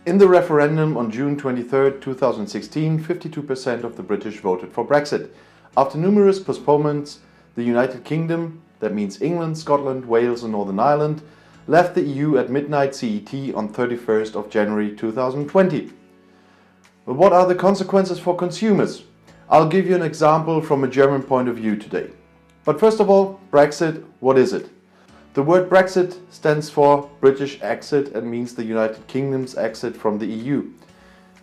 In the referendum on June 23, 2016, 52% of the British voted for Brexit. After numerous postponements, the United Kingdom, that means England, Scotland, Wales and Northern Ireland, left the EU at midnight CET on 31st of January 2020. But what are the consequences for consumers? I'll give you an example from a German point of view today. But first of all, Brexit, what is it? The word Brexit stands for British exit and means the United Kingdom's exit from the EU.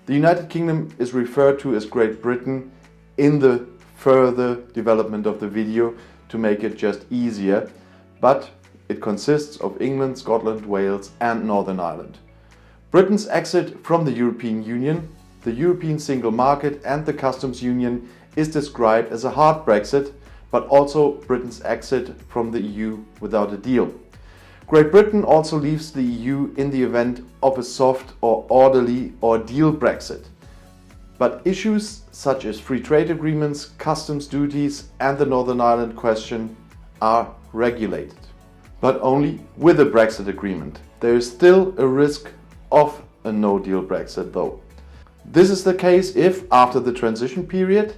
The United Kingdom is referred to as Great Britain in the further development of the video to make it just easier, but it consists of England, Scotland, Wales and Northern Ireland. Britain's exit from the European Union, the European Single Market and the Customs Union is described as a hard Brexit, but also Britain's exit from the EU without a deal. Great Britain also leaves the EU in the event of a soft or orderly or deal Brexit. But issues such as free trade agreements, customs duties and the Northern Ireland question are regulated. But only with a Brexit agreement. There is still a risk of a no-deal Brexit though. This is the case if, after the transition period,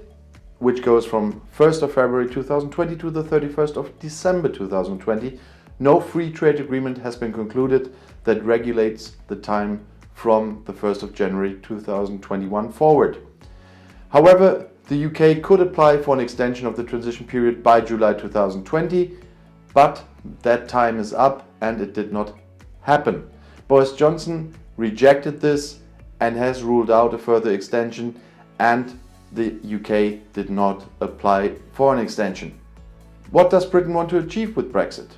which goes from 1st of February 2020 to the 31st of December 2020, no free trade agreement has been concluded that regulates the time from the 1st of January 2021 forward. However, the UK could apply for an extension of the transition period by July 2020, but that time is up and it did not happen. Boris Johnson rejected this and has ruled out a further extension, and the UK did not apply for an extension. What does Britain want to achieve with Brexit?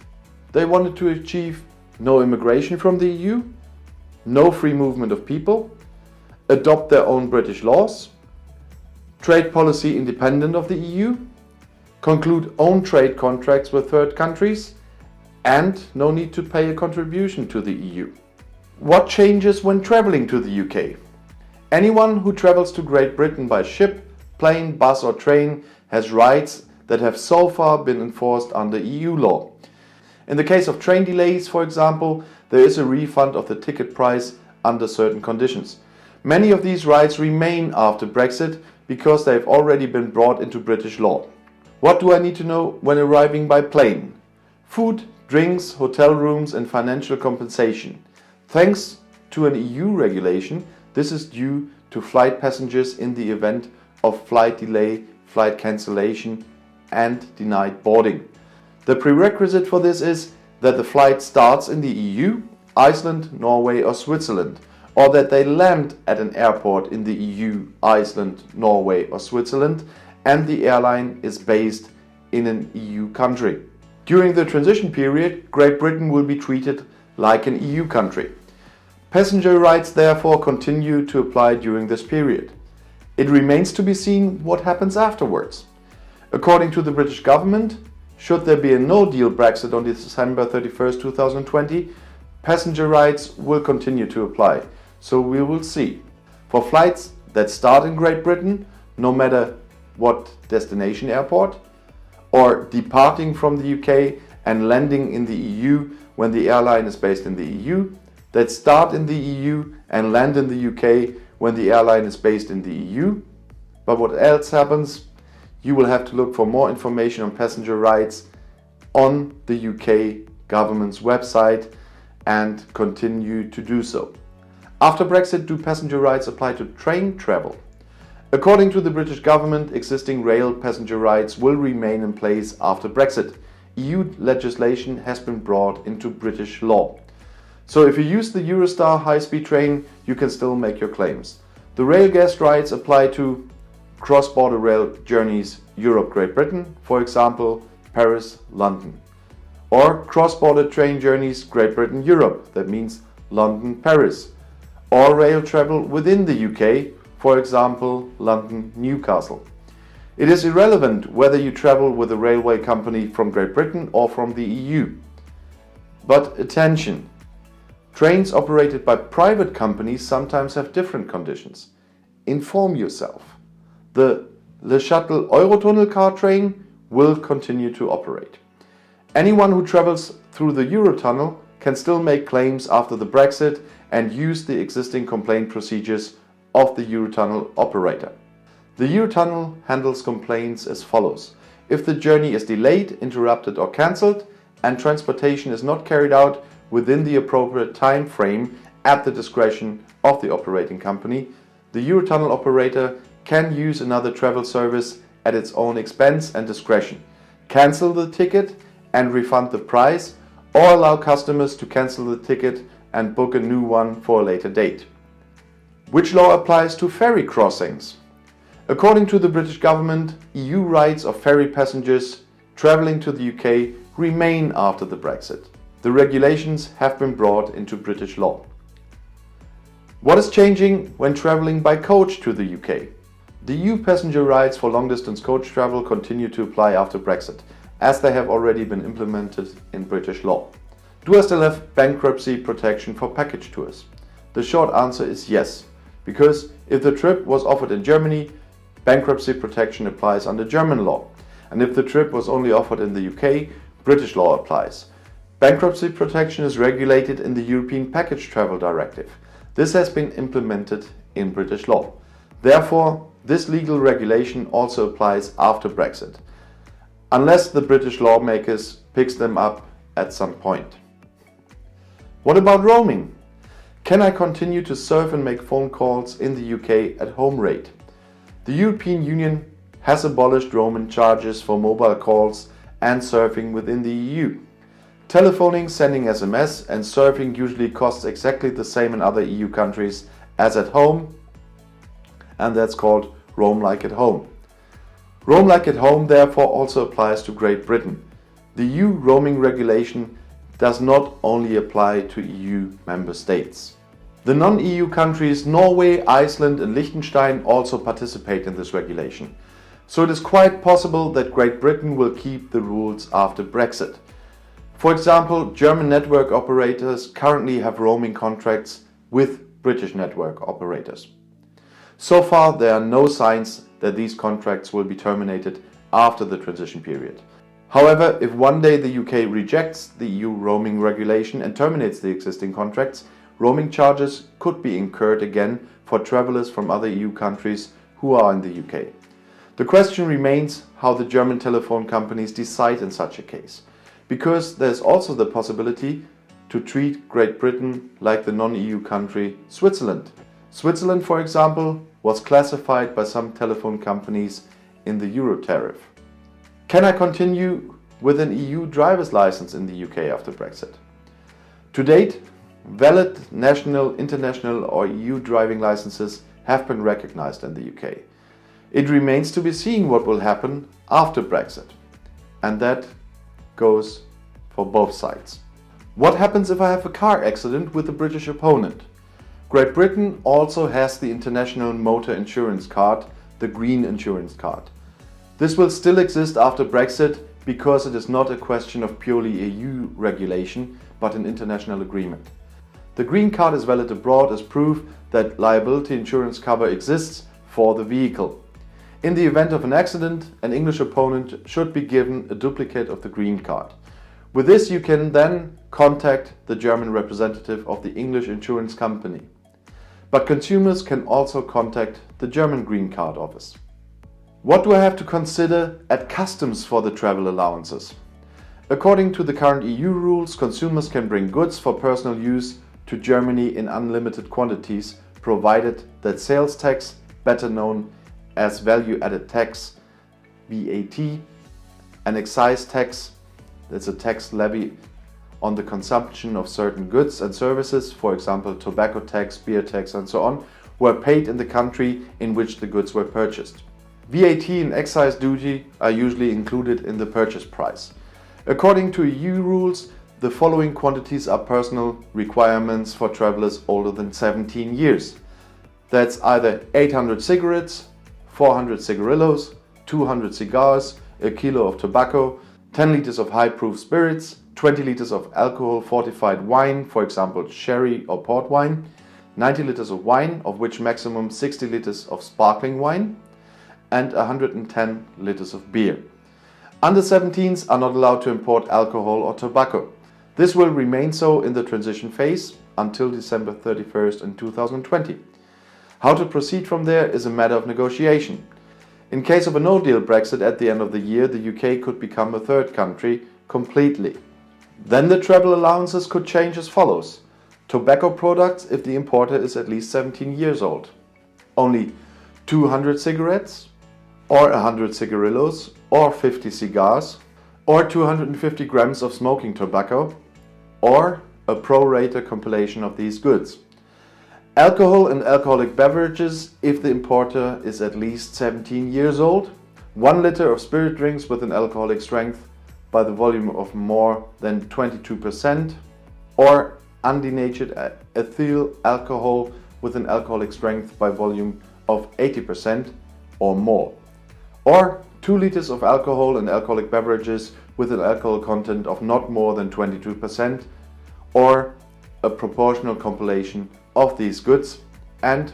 They wanted to achieve no immigration from the EU, no free movement of people, adopt their own British laws, trade policy independent of the EU, conclude own trade contracts with third countries, and no need to pay a contribution to the EU. What changes when traveling to the UK? Anyone who travels to Great Britain by ship, plane, bus or train has rights that have so far been enforced under EU law. In the case of train delays, for example, there is a refund of the ticket price under certain conditions. Many of these rights remain after Brexit because they have already been brought into British law. What do I need to know when arriving by plane? Food, drinks, hotel rooms and financial compensation. Thanks to an EU regulation, this is due to flight passengers in the event of flight delay, flight cancellation and denied boarding. The prerequisite for this is that the flight starts in the EU, Iceland, Norway or Switzerland, or that they land at an airport in the EU, Iceland, Norway or Switzerland, and the airline is based in an EU country. During the transition period, Great Britain will be treated like an EU country. Passenger rights therefore continue to apply during this period. It remains to be seen what happens afterwards. According to the British government, should there be a no-deal Brexit on December 31st, 2020, passenger rights will continue to apply, so we will see. For flights that start in Great Britain, no matter what destination airport, or departing from the UK and landing in the EU when the airline is based in the EU, that start in the EU and land in the UK when the airline is based in the EU. But what else happens? You will have to look for more information on passenger rights on the UK government's website and continue to do so. After Brexit, do passenger rights apply to train travel? According to the British government, existing rail passenger rights will remain in place after Brexit. EU legislation has been brought into British law. So if you use the Eurostar high-speed train, you can still make your claims. The rail guest rights apply to cross-border rail journeys Europe-Great Britain, for example, Paris-London. Or cross-border train journeys Great Britain-Europe, that means London-Paris. Or rail travel within the UK, for example, London-Newcastle. It is irrelevant whether you travel with a railway company from Great Britain or from the EU. But attention! Trains operated by private companies sometimes have different conditions. Inform yourself. The Le Shuttle Eurotunnel car train will continue to operate. Anyone who travels through the Eurotunnel can still make claims after the Brexit and use the existing complaint procedures of the Eurotunnel operator. The Eurotunnel handles complaints as follows. If the journey is delayed, interrupted or cancelled, and transportation is not carried out within the appropriate time frame at the discretion of the operating company, the Eurotunnel operator can use another travel service at its own expense and discretion, cancel the ticket and refund the price, or allow customers to cancel the ticket and book a new one for a later date. Which law applies to ferry crossings? According to the British government, EU rights of ferry passengers travelling to the UK remain after the Brexit. The regulations have been brought into British law. What is changing when travelling by coach to the UK? The EU passenger rights for long-distance coach travel continue to apply after Brexit, as they have already been implemented in British law. Do I still have bankruptcy protection for package tours? The short answer is yes, because if the trip was offered in Germany, bankruptcy protection applies under German law, and if the trip was only offered in the UK, British law applies. Bankruptcy protection is regulated in the European Package Travel Directive. This has been implemented in British law. Therefore, this legal regulation also applies after Brexit, unless the British lawmakers picks them up at some point. What about roaming? Can I continue to surf and make phone calls in the UK at home rate? The European Union has abolished roaming charges for mobile calls and surfing within the EU. Telephoning, sending SMS and surfing usually costs exactly the same in other EU countries as at home, and that's called Roam Like at Home. Roam Like at Home therefore also applies to Great Britain. The EU roaming regulation does not only apply to EU member states. The non-EU countries Norway, Iceland and Liechtenstein also participate in this regulation. So it is quite possible that Great Britain will keep the rules after Brexit. For example, German network operators currently have roaming contracts with British network operators. So far, there are no signs that these contracts will be terminated after the transition period. However, if one day the UK rejects the EU roaming regulation and terminates the existing contracts, roaming charges could be incurred again for travellers from other EU countries who are in the UK. The question remains how the German telephone companies decide in such a case, because there is also the possibility to treat Great Britain like the non-EU country Switzerland. Switzerland, for example, was classified by some telephone companies in the Euro tariff. Can I continue with an EU driver's license in the UK after Brexit? To date, valid national, international or EU driving licenses have been recognized in the UK. It remains to be seen what will happen after Brexit, and that goes for both sides. What happens if I have a car accident with a British opponent? Great Britain also has the International Motor Insurance Card, the Green Insurance Card. This will still exist after Brexit because it is not a question of purely EU regulation, but an international agreement. The Green Card is valid abroad as proof that liability insurance cover exists for the vehicle. In the event of an accident, an English opponent should be given a duplicate of the Green Card. With this, you can then contact the German representative of the English insurance company. But consumers can also contact the German Green Card office. What do I have to consider at customs for the travel allowances? According to the current EU rules, consumers can bring goods for personal use to Germany in unlimited quantities, provided that sales tax, better known as value-added tax, VAT, an excise tax, that's a tax levy on the consumption of certain goods and services, for example tobacco tax, beer tax and so on, were paid in the country in which the goods were purchased. VAT and excise duty are usually included in the purchase price. According to EU rules, the following quantities are personal requirements for travelers older than 17 years. That's either 800 cigarettes, 400 cigarillos, 200 cigars, a kilo of tobacco, 10 liters of high-proof spirits, 20 liters of alcohol-fortified wine, for example sherry or port wine, 90 liters of wine, of which maximum 60 liters of sparkling wine, and 110 liters of beer. Under 17s are not allowed to import alcohol or tobacco. This will remain so in the transition phase, until December 31st in 2020. How to proceed from there is a matter of negotiation. In case of a no-deal Brexit at the end of the year, the UK could become a third country completely. Then the travel allowances could change as follows. Tobacco products if the importer is at least 17 years old. Only 200 cigarettes, or 100 cigarillos, or 50 cigars, or 250 grams of smoking tobacco, or a pro-rata compilation of these goods. Alcohol and alcoholic beverages if the importer is at least 17 years old. 1 liter of spirit drinks with an alcoholic strength by the volume of more than 22%, or undenatured ethyl alcohol with an alcoholic strength by volume of 80% or more, or 2 liters of alcohol and alcoholic beverages with an alcohol content of not more than 22%, or a proportional compilation of these goods, and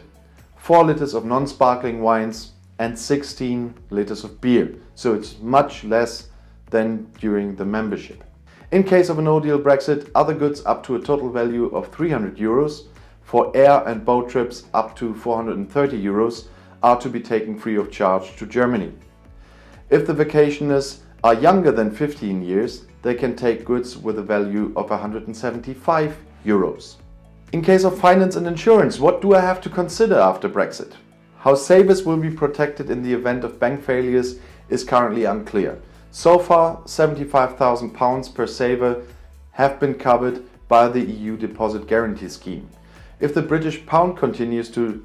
4 liters of non-sparkling wines and 16 liters of beer. So it's much less than during the membership. In case of a no-deal Brexit, other goods up to a total value of 300 euros, for air and boat trips up to 430 euros are to be taken free of charge to Germany. If the vacationers are younger than 15 years, they can take goods with a value of 175 euros. In case of finance and insurance, what do I have to consider after Brexit? How savers will be protected in the event of bank failures is currently unclear. So far, £75,000 per saver have been covered by the EU Deposit Guarantee Scheme. If the British pound continues to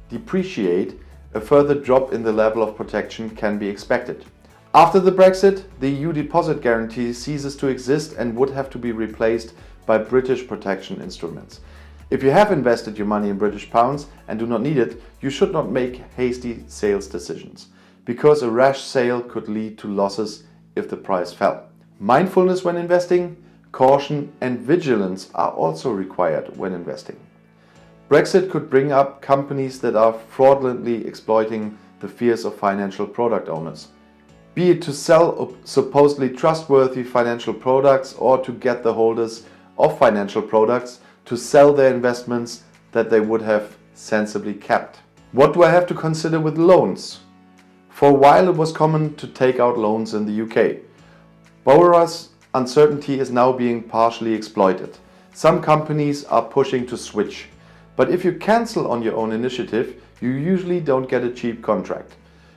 depreciate, a further drop in the level of protection can be expected. After the Brexit, the EU Deposit Guarantee ceases to exist and would have to be replaced by British protection instruments. If you have invested your money in British pounds and do not need it, you should not make hasty sales decisions, because a rash sale could lead to losses if the price fell. Mindfulness when investing, caution and vigilance are also required when investing. Brexit could bring up companies that are fraudulently exploiting the fears of financial product owners, be it to sell supposedly trustworthy financial products or to get the holders of financial products to sell their investments that they would have sensibly kept. What do I have to consider with loans? For a while it was common to take out loans in the UK. Borrowers' uncertainty is now being partially exploited. Some companies are pushing to switch. But if you cancel on your own initiative, you usually don't get a cheap contract.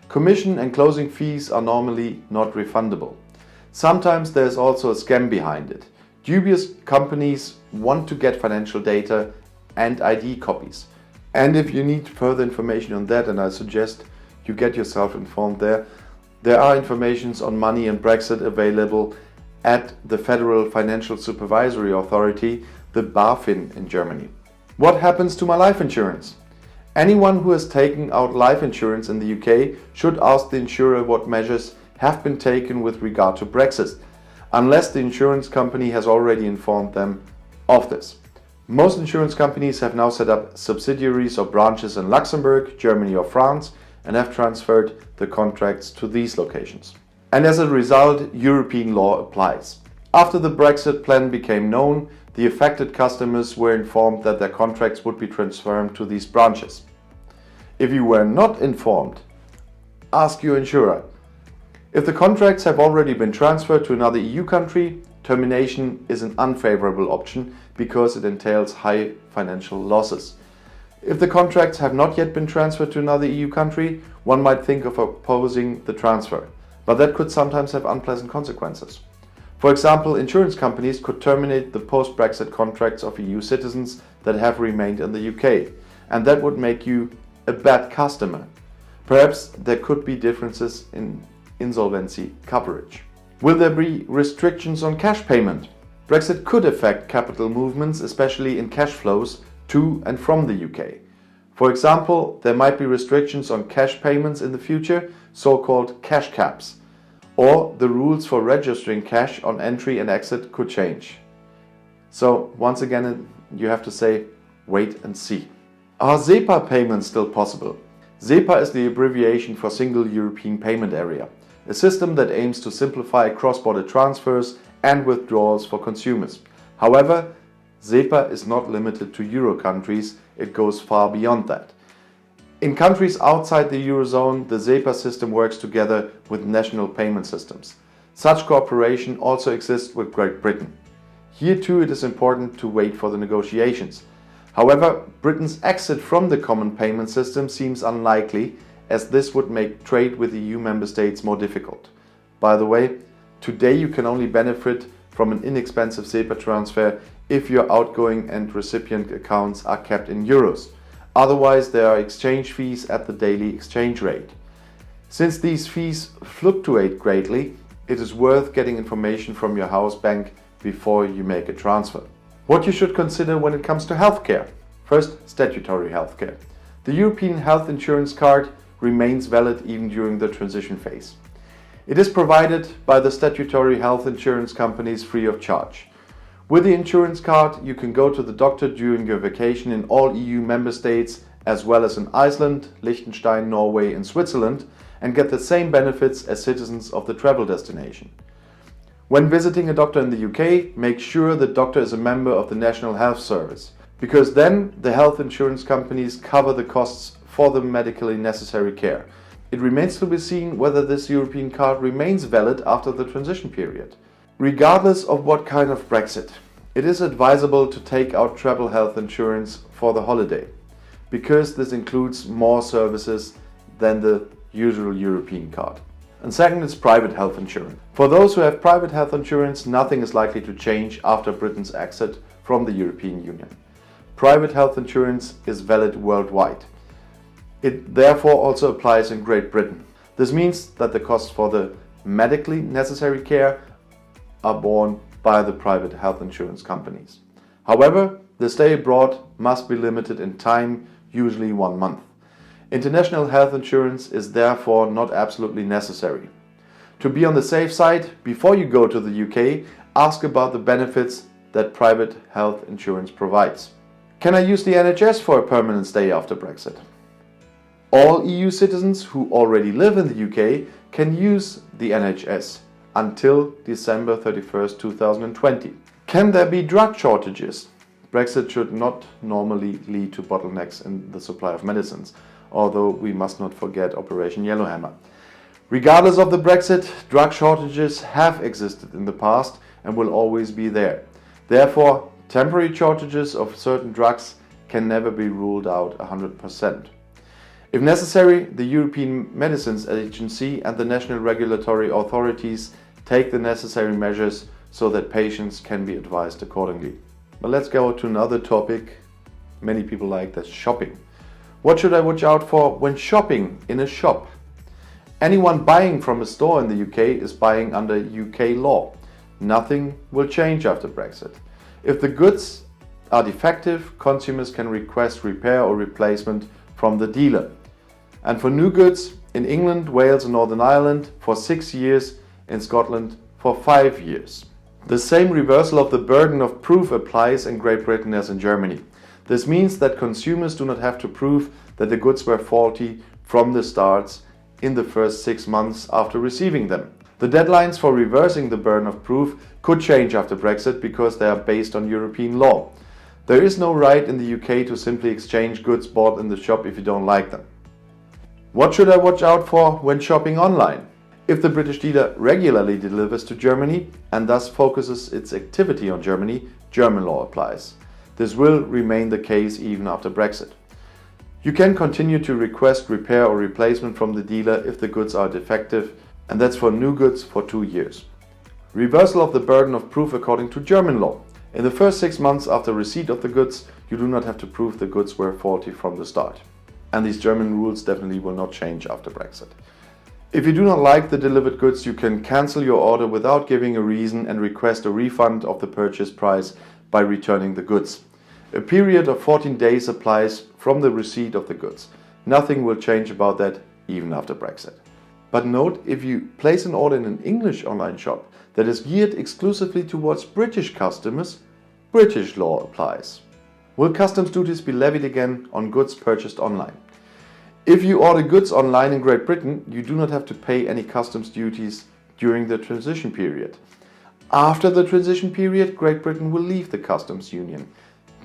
Commission and closing fees are normally not refundable. Sometimes there's also a scam behind it. Dubious companies want to get financial data and ID copies. And if you need further information on that, and I suggest you get yourself informed there are informations on money and Brexit available at the Federal Financial Supervisory Authority, the BaFin in Germany. What happens to my life insurance? Anyone who has taken out life insurance in the UK should ask the insurer what measures have been taken with regard to Brexit, unless the insurance company has already informed them of this. Most insurance companies have now set up subsidiaries or branches in Luxembourg, Germany or France and have transferred the contracts to these locations. And as a result, European law applies. After the Brexit plan became known, the affected customers were informed that their contracts would be transferred to these branches. If you were not informed, ask your insurer. If the contracts have already been transferred to another EU country, termination is an unfavorable option because it entails high financial losses. If the contracts have not yet been transferred to another EU country, one might think of opposing the transfer, but that could sometimes have unpleasant consequences. For example, insurance companies could terminate the post-Brexit contracts of EU citizens that have remained in the UK, and that would make you a bad customer. Perhaps there could be differences in insolvency coverage. Will there be restrictions on cash payment? Brexit could affect capital movements, especially in cash flows to and from the UK. For example, there might be restrictions on cash payments in the future, so-called cash caps, or the rules for registering cash on entry and exit could change. So once again, you have to say, wait and see. Are SEPA payments still possible? SEPA is the abbreviation for Single European Payment Area, a system that aims to simplify cross-border transfers and withdrawals for consumers. However, SEPA is not limited to Euro countries, it goes far beyond that. In countries outside the Eurozone, the SEPA system works together with national payment systems. Such cooperation also exists with Great Britain. Here too it is important to wait for the negotiations. However, Britain's exit from the common payment system seems unlikely, as this would make trade with EU member states more difficult. By the way, today you can only benefit from an inexpensive SEPA transfer if your outgoing and recipient accounts are kept in euros. Otherwise, there are exchange fees at the daily exchange rate. Since these fees fluctuate greatly, it is worth getting information from your house bank before you make a transfer. What you should consider when it comes to healthcare. First, statutory healthcare. The European Health Insurance Card remains valid even during the transition phase. It is provided by the statutory health insurance companies free of charge. With the insurance card, you can go to the doctor during your vacation in all EU member states, as well as in Iceland, Liechtenstein, Norway and Switzerland, and get the same benefits as citizens of the travel destination. When visiting a doctor in the UK, make sure the doctor is a member of the National Health Service, because then the health insurance companies cover the costs for the medically necessary care. It remains to be seen whether this European card remains valid after the transition period. Regardless of what kind of Brexit, it is advisable to take out travel health insurance for the holiday, because this includes more services than the usual European card. And second is private health insurance. For those who have private health insurance, nothing is likely to change after Britain's exit from the European Union. Private health insurance is valid worldwide. It therefore also applies in Great Britain. This means that the costs for the medically necessary care are borne by the private health insurance companies. However, the stay abroad must be limited in time, usually 1 month. International health insurance is therefore not absolutely necessary. To be on the safe side, before you go to the UK, ask about the benefits that private health insurance provides. Can I use the NHS for a permanent stay after Brexit? All EU citizens who already live in the UK can use the NHS until December 31st, 2020. Can there be drug shortages? Brexit should not normally lead to bottlenecks in the supply of medicines, although we must not forget Operation Yellowhammer. Regardless of the Brexit, drug shortages have existed in the past and will always be there. Therefore, temporary shortages of certain drugs can never be ruled out 100%. If necessary, the European Medicines Agency and the national regulatory authorities take the necessary measures so that patients can be advised accordingly. But let's go to another topic many people like, that's shopping. What should I watch out for when shopping in a shop? Anyone buying from a store in the UK is buying under UK law. Nothing will change after Brexit. If the goods are defective, consumers can request repair or replacement from the dealer. And for new goods, in England, Wales and Northern Ireland for 6 years, in Scotland for 5 years. The same reversal of the burden of proof applies in Great Britain as in Germany. This means that consumers do not have to prove that the goods were faulty from the start in the first 6 months after receiving them. The deadlines for reversing the burden of proof could change after Brexit because they are based on European law. There is no right in the UK to simply exchange goods bought in the shop if you don't like them. What should I watch out for when shopping online? If the British dealer regularly delivers to Germany and thus focuses its activity on Germany, German law applies. This will remain the case even after Brexit. You can continue to request repair or replacement from the dealer if the goods are defective, and that's for new goods for 2 years. Reversal of the burden of proof according to German law. In the first 6 months after receipt of the goods, you do not have to prove the goods were faulty from the start. And these German rules definitely will not change after Brexit. If you do not like the delivered goods, you can cancel your order without giving a reason and request a refund of the purchase price by returning the goods. A period of 14 days applies from the receipt of the goods. Nothing will change about that even after Brexit. But note, if you place an order in an English online shop that is geared exclusively towards British customers, British law applies. Will customs duties be levied again on goods purchased online? If you order goods online in Great Britain, you do not have to pay any customs duties during the transition period. After the transition period, Great Britain will leave the customs union.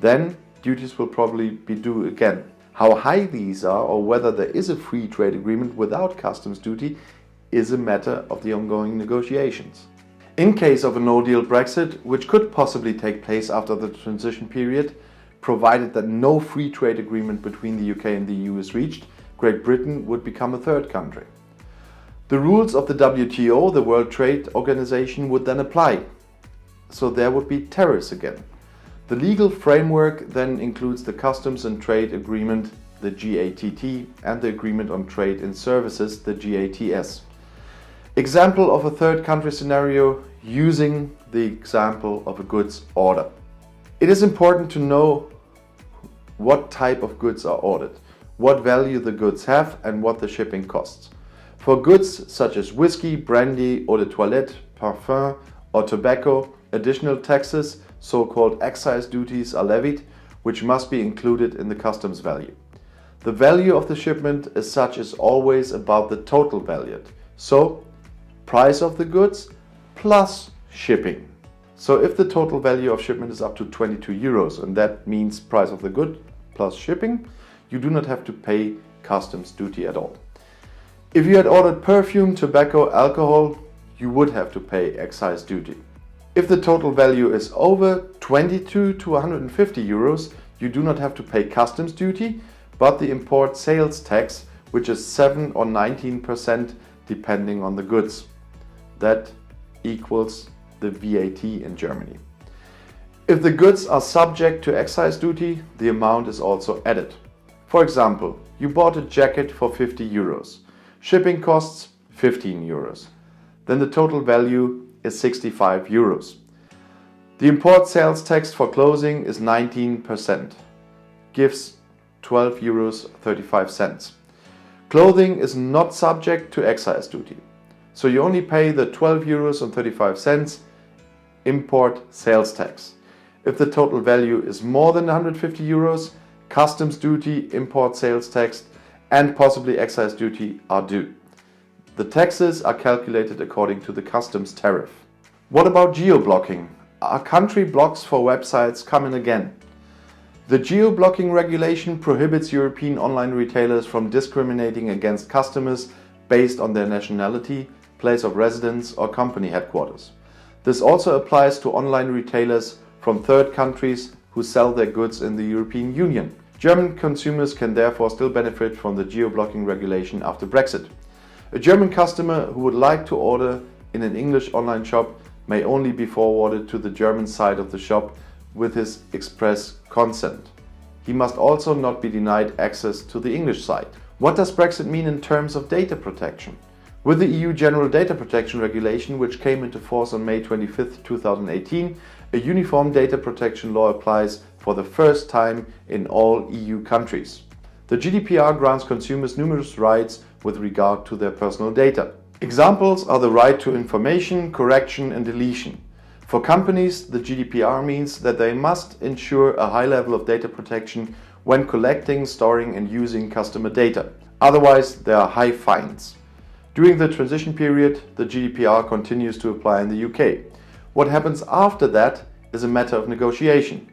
Then duties will probably be due again. How high these are or whether there is a free trade agreement without customs duty is a matter of the ongoing negotiations. In case of a no-deal Brexit, which could possibly take place after the transition period, provided that no free trade agreement between the UK and the EU is reached, Great Britain would become a third country. The rules of the WTO, the World Trade Organization, would then apply. So there would be tariffs again. The legal framework then includes the Customs and Trade Agreement, the GATT, and the Agreement on Trade in Services, the GATS. Example of a third country scenario using the example of a goods order. It is important to know what type of goods are ordered, what value the goods have, and what the shipping costs. For goods such as whiskey, brandy, eau de toilette, parfum, or tobacco, additional taxes, so-called excise duties, are levied, which must be included in the customs value. The value of the shipment as such is always above the total value. So, price of the goods plus shipping. So if the total value of shipment is up to 22 euros, and that means price of the good plus shipping, you do not have to pay customs duty at all. If you had ordered perfume, tobacco, alcohol, you would have to pay excise duty. If the total value is over 22 to 150 euros, you do not have to pay customs duty, but the import sales tax, which is 7 or 19% depending on the goods. That equals the VAT in Germany. If the goods are subject to excise duty, the amount is also added. For example, you bought a jacket for 50 euros. Shipping costs 15 euros. Then the total value is 65 euros. The import sales tax for clothing is 19%, gives 12 euros 35 cents. Clothing is not subject to excise duty, so you only pay the 12 euros and 35 cents import sales tax. If the total value is more than 150 euros, customs duty, import sales tax, and possibly excise duty are due. The taxes are calculated according to the customs tariff. What about geoblocking? Are country blocks for websites coming again? The geoblocking regulation prohibits European online retailers from discriminating against customers based on their nationality, place of residence, or company headquarters. This also applies to online retailers from third countries who sell their goods in the European Union. German consumers can therefore still benefit from the geoblocking regulation after Brexit. A German customer who would like to order in an English online shop may only be forwarded to the German side of the shop with his express consent. He must also not be denied access to the English side. What does Brexit mean in terms of data protection? With the EU General Data Protection Regulation, which came into force on May 25, 2018, a uniform data protection law applies for the first time in all EU countries. The GDPR grants consumers numerous rights with regard to their personal data. Examples are the right to information, correction, and deletion. For companies, the GDPR means that they must ensure a high level of data protection when collecting, storing, and using customer data. Otherwise, there are high fines. During the transition period, the GDPR continues to apply in the UK. What happens after that is a matter of negotiation.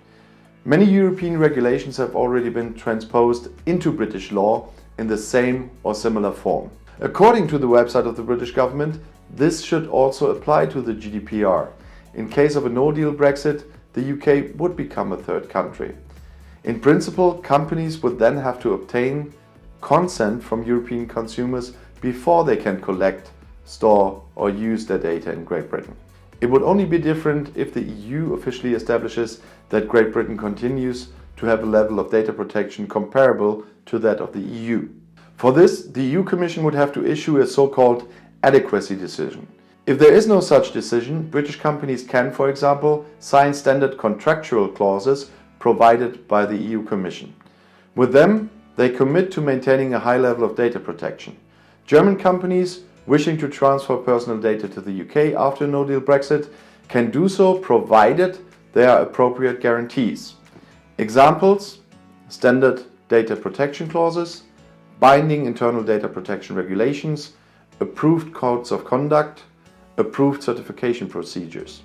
Many European regulations have already been transposed into British law in the same or similar form. According to the website of the British government, this should also apply to the GDPR. In case of a no-deal Brexit, the UK would become a third country. In principle, companies would then have to obtain consent from European consumers before they can collect, store, or use their data in Great Britain. It would only be different if the EU officially establishes that Great Britain continues to have a level of data protection comparable to that of the EU. For this, the EU Commission would have to issue a so-called adequacy decision. If there is no such decision, British companies can, for example, sign standard contractual clauses provided by the EU Commission. With them, they commit to maintaining a high level of data protection. German companies wishing to transfer personal data to the UK after a no-deal Brexit can do so provided there are appropriate guarantees. Examples: standard data protection clauses, binding internal data protection regulations, approved codes of conduct, approved certification procedures.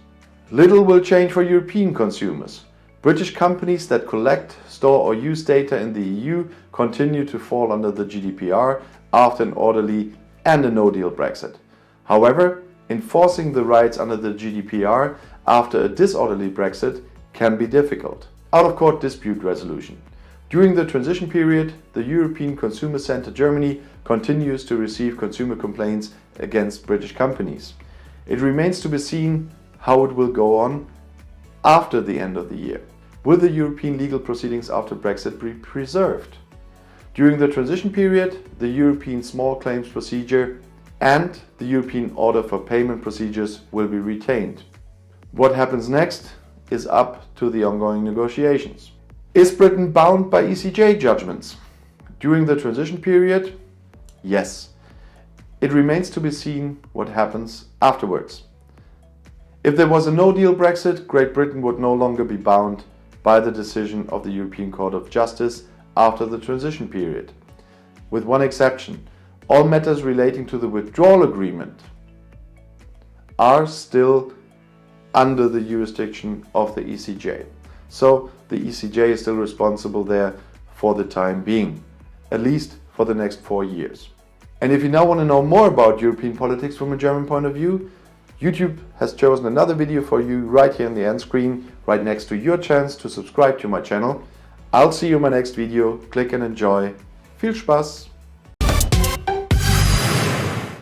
Little will change for European consumers. British companies that collect, store or use data in the EU continue to fall under the GDPR after an orderly and a no-deal Brexit. However, enforcing the rights under the GDPR after a disorderly Brexit can be difficult. Out-of-court dispute resolution. During the transition period, the European Consumer Centre Germany continues to receive consumer complaints against British companies. It remains to be seen how it will go on after the end of the year. Will the European legal proceedings after Brexit be preserved? During the transition period, the European Small Claims Procedure and the European Order for Payment Procedures will be retained. What happens next is up to the ongoing negotiations. Is Britain bound by ECJ judgments? During the transition period, yes. It remains to be seen what happens afterwards. If there was a no-deal Brexit, Great Britain would no longer be bound by the decision of the European Court of Justice after the transition period. With one exception, all matters relating to the withdrawal agreement are still under the jurisdiction of the ECJ. So the ECJ is still responsible there for the time being, at least for the next 4 years. And if you now want to know more about European politics from a German point of view, YouTube has chosen another video for you right here on the end screen, right next to your chance to subscribe to my channel. I'll see you in my next video. Click and enjoy. Viel Spaß!